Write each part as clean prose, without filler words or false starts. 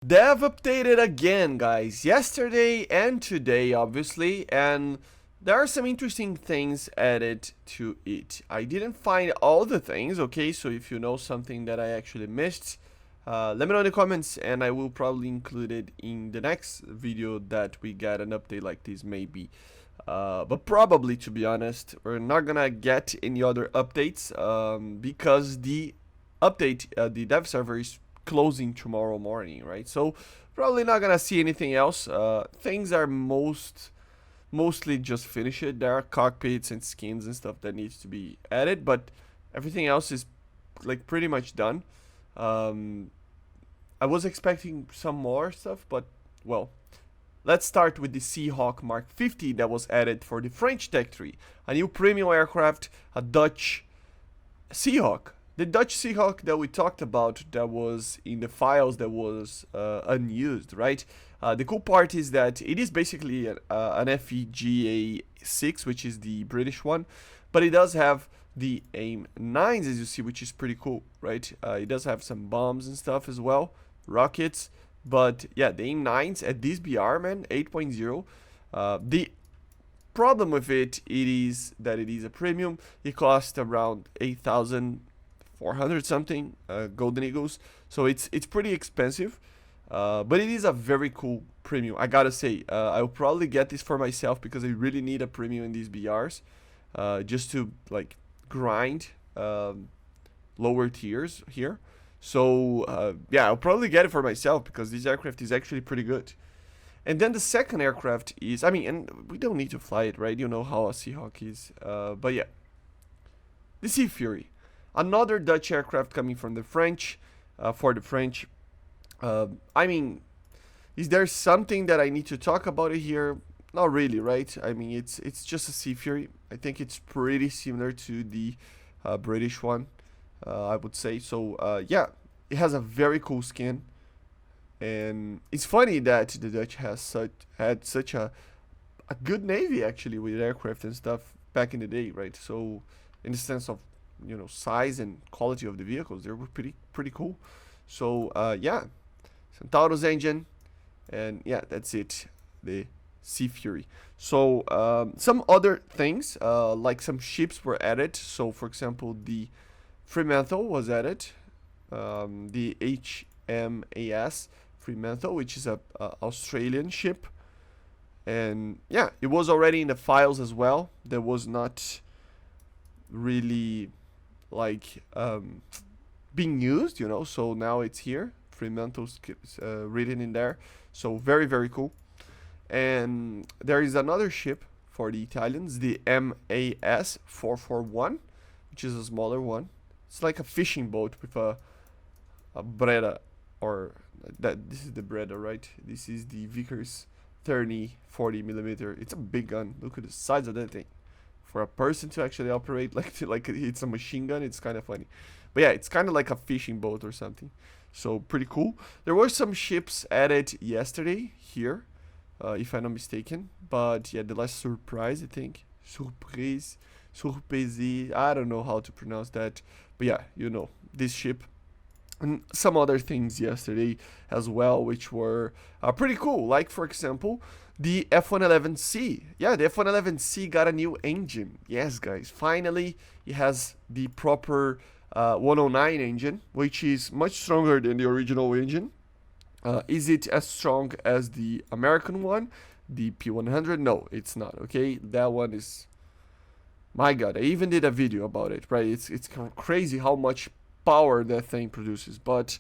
Dev updated again, guys, yesterday and today, obviously, and there are some interesting things added to it. I didn't find all the things, okay, so if you know something that I actually missed, let me know in the comments, and I will probably include it in the next video that we get an update like this, maybe. But probably, to be honest, we're not gonna get any other updates because the update, the dev server is closing tomorrow morning, right? So probably not gonna see anything else. Things are mostly just finished. There are cockpits and skins and stuff that needs to be added, but everything else is like pretty much done. Um, I was expecting some more stuff, but well, let's start with the Seahawk Mark 50 that was added for the French Tech 3, a new premium aircraft, a Dutch Seahawk. The Dutch Seahawk that we talked about that was in the files that was unused, right? The cool part is that it is basically an FEGA 6, which is the British one, but it does have the AIM 9s, as you see, which is pretty cool, right? It does have some bombs and stuff as well, rockets, but yeah, the AIM 9s at this BR, man, 8.0. The problem with it is that it is a premium. It costs around 8,400 something golden eagles, so it's pretty expensive, but it is a very cool premium, I gotta say. I'll probably get this for myself because I really need a premium in these BRs, just to like grind lower tiers here. So yeah, I'll probably get it for myself because this aircraft is actually pretty good. And then the second aircraft is, I mean, and we don't need to fly it, right? You know how a Seahawk is. But yeah, the Sea Fury, another Dutch aircraft coming from the French, for the French. I mean, is there something that I need to talk about it here? Not really, right? I mean, it's just a Sea Fury. I think it's pretty similar to the British one, I would say. So yeah, it has a very cool skin. And it's funny that the Dutch had such a good navy actually with aircraft and stuff back in the day, right? So in the sense of size and quality of the vehicles, they were pretty cool. So yeah, Centauros engine, and yeah, that's it. The Sea Fury. So some other things like some ships were added. So for example, the Fremantle was added. The HMAS Fremantle, which is a Australian ship, and yeah, it was already in the files as well. There was not really like being used, so now it's here. Fremantle's written in there, so very cool. And there is another ship for the Italians, the MAS 441, which is a smaller one. It's like a fishing boat with a Breda, or that this is the Breda, right? This is the Vickers 30-40 millimeter. It's a big gun. Look at the size of that thing. For a person to actually operate like it's a machine gun, it's kind of funny. But yeah, it's kind of like a fishing boat or something. So pretty cool. There were some ships added yesterday here, if I'm not mistaken. But yeah, the last surprise, I think. Surprise. Surprise. I don't know how to pronounce that. But yeah, this ship. And some other things yesterday as well, which were pretty cool. Like, for example, the F111C. Yeah, the F111C got a new engine. Yes, guys, finally it has the proper 109 engine, which is much stronger than the original engine. Is it as strong as the American one, the P100? No, it's not, okay? That one is, my god, I even did a video about it, right? It's crazy how much power that thing produces. But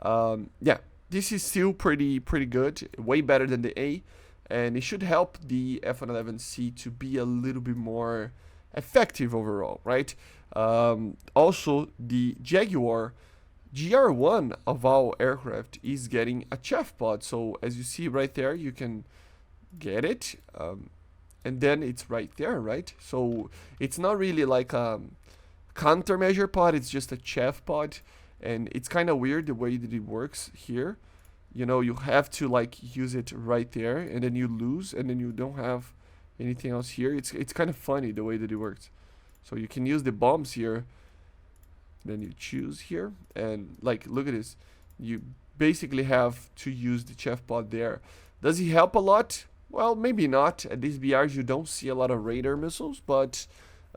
yeah, this is still pretty good, way better than the A, and it should help the F111C to be a little bit more effective overall, right? Also, the Jaguar GR1 of all aircraft is getting a chef pod. So as you see right there, you can get it, and then it's right there, right? So it's not really like a countermeasure pod, it's just a chef pod, and it's kind of weird the way that it works here. You have to like use it right there, and then you lose, and then you don't have anything else here. It's kind of funny the way that it works. So you can use the bombs here, then you choose here, and like look at this, you basically have to use the Chef Pod there. Does he help a lot? Well, maybe not. At these BRs, you don't see a lot of Raider missiles, but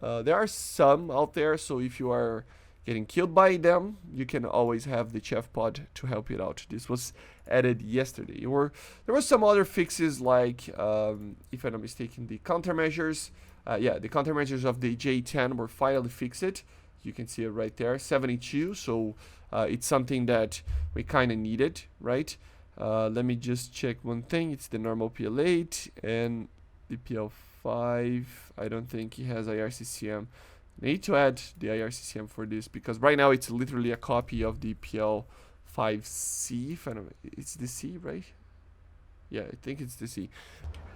there are some out there. So if you are getting killed by them, you can always have the Chef Pod to help you out. This was added yesterday. Or there were some other fixes like, if I'm not mistaken, the countermeasures. Yeah, the countermeasures of the J10 were finally fixed. You can see it right there, 72. So it's something that we kind of needed, right? Let me just check one thing. It's the normal PL8 and the PL5. I don't think he has IRCCM. Need to add the IRCCM for this because right now it's literally a copy of the PL5C. If I don't, it's the C, right? Yeah, I think it's the C.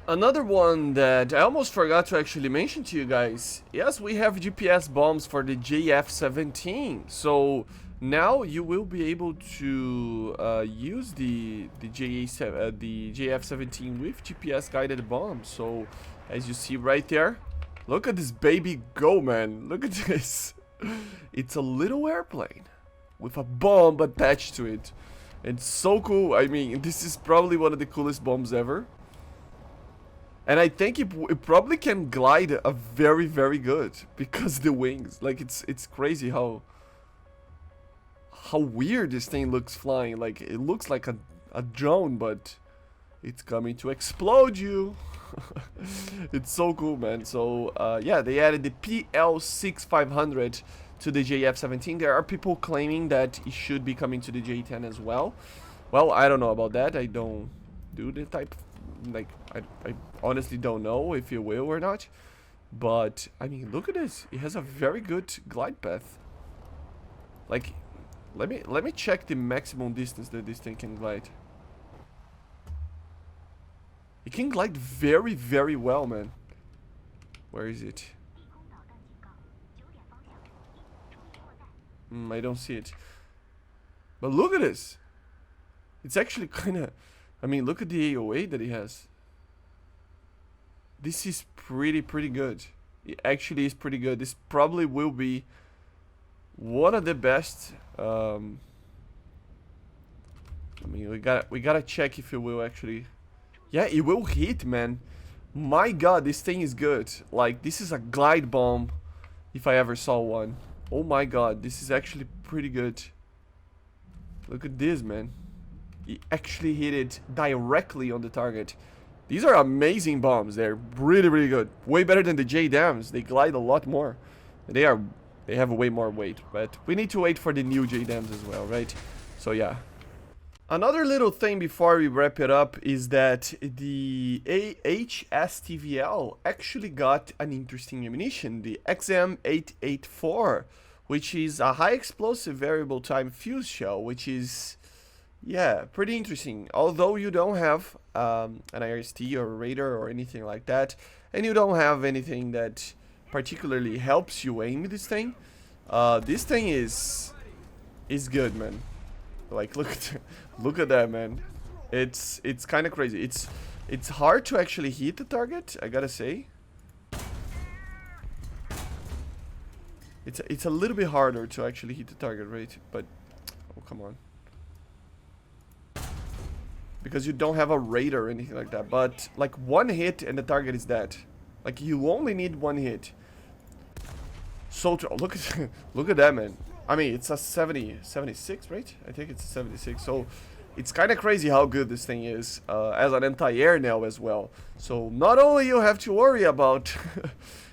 Another one that I almost forgot to actually mention to you guys. Yes, we have GPS bombs for the JF-17. So now you will be able to use the JF-17 with GPS guided bombs. So as you see right there, look at this baby go, man. Look at this. It's a little airplane with a bomb attached to it. It's so cool. I mean, this is probably one of the coolest bombs ever. And I think it probably can glide a very, very good because the wings. Like it's crazy how weird this thing looks flying. Like it looks like a drone, but it's coming to explode you. It's so cool, man. So yeah, they added the PL6500 to the JF-17. There are people claiming that it should be coming to the J10 as well. Well, I don't know about that. I don't do the type like I honestly don't know if it will or not. But I mean, look at this. It has a very good glide path. Like let me check the maximum distance that this thing can glide. It can glide very, very well, man. Where is it? I don't see it. But look at this. It's actually kind of... I mean, look at the AOA that he has. This is pretty good. It actually is pretty good. This probably will be one of the best. I mean, we gotta check if it will actually... Yeah, it will hit, man. My god, this thing is good. Like, this is a glide bomb if I ever saw one. Oh my god, this is actually pretty good. Look at this, man. It actually hit it directly on the target. These are amazing bombs. They're really good. Way better than the JDAMs. They glide a lot more. They have way more weight, but we need to wait for the new JDAMs as well, right? So yeah. Another little thing before we wrap it up is that the HSTVL actually got an interesting ammunition, the XM884, which is a high explosive variable time fuse shell, which is, yeah, pretty interesting. Although you don't have an IRST or a Raider or anything like that, and you don't have anything that particularly helps you aim this thing is good, man. Like, look at that, man. It's kind of crazy. It's hard to actually hit the target, I gotta say. It's a little bit harder to actually hit the target, right? But oh, come on. Because you don't have a Raider or anything like that. But like one hit and the target is dead. Like you only need one hit. So look at that, man. I mean, it's a 76, right? I think it's a 76. So it's kind of crazy how good this thing is as an anti-air now as well. So not only you have to worry about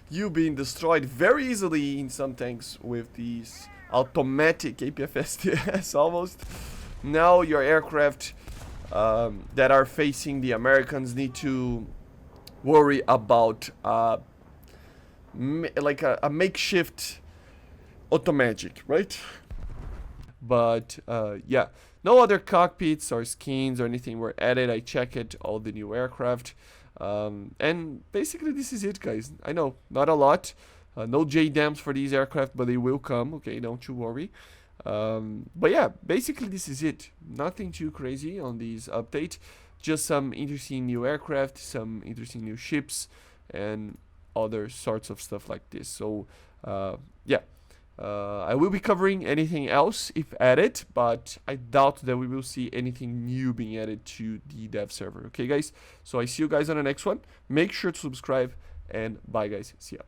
you being destroyed very easily in some tanks with these automatic APFSTS almost. Now your aircraft that are facing the Americans need to worry about like a makeshift automagic, right? But yeah, no other cockpits or skins or anything were added. I checked all the new aircraft, and basically this is it, guys. I know, not a lot, no JDAMs for these aircraft, but they will come, okay, don't you worry. But yeah, basically this is it. Nothing too crazy on these updates, just some interesting new aircraft, some interesting new ships, and other sorts of stuff like this. So yeah, I will be covering anything else if added, but I doubt that we will see anything new being added to the dev server. Okay, guys? So I see you guys on the next one. Make sure to subscribe, and bye, guys. See ya.